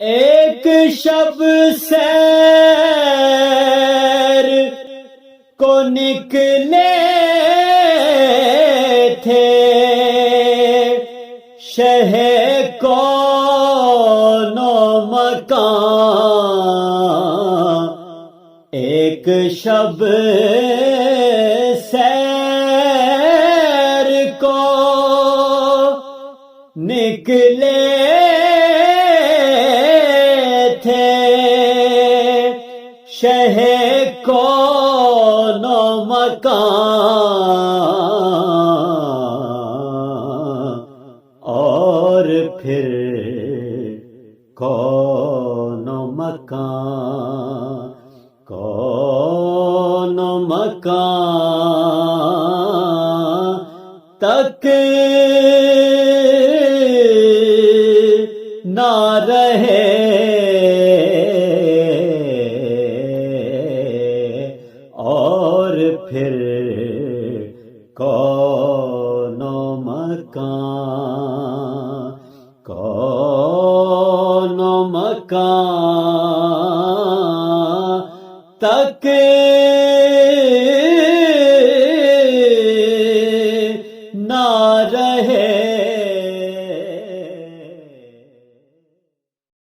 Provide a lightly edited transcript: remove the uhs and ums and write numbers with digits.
ایک شب سیر کو نکلے تھے، شہ کون و مکان. ایک شب سیر کو نکلے تھے، شہ کون و مکان. اور پھر کون و مکان، کون و مکان تک نہ رہے. اور پھر کون و مکان، کون و مکان تک